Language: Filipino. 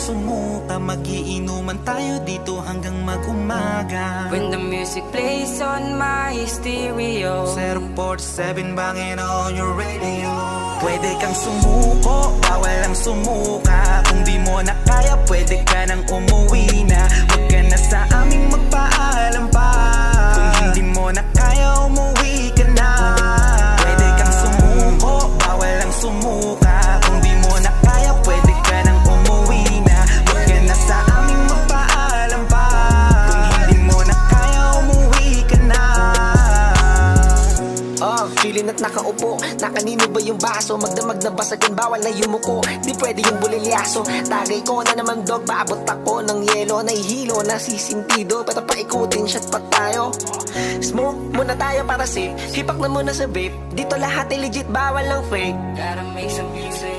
sumuka, magiinuman tayo dito hanggang mag-umaga. When the music plays on my stereo, 047 banging on your radio. Pwede kang sumuko, bawal ang sumuka. Kung di mo na kaya, pwede ka nang umuwi na. Huwag ka na sa aming magpaalam pa. Kung hindi mo na kaya, umuwi ka na. Pwede kang sumuko, bawal ang sumuka. Kung di mo na kaya, pwede ka nang umuwi na. Huwag ka na sa aming magpaalam pa. Kung hindi mo na kaya, umuwi ka na. Feeling at nakaupo, nakanino ba yung baso? Magdamag na basagin, bawal na yumuko. Di pwede yung bulilyaso. Tagay ko na naman dog, paabot ako ng yelo. Nahihilo, nasisintido, pero paikutin shot pa tayo. Smoke muna tayo para safe, hipak na muna sa vape. Dito lahat ay legit, bawal lang fake. gotta make some music.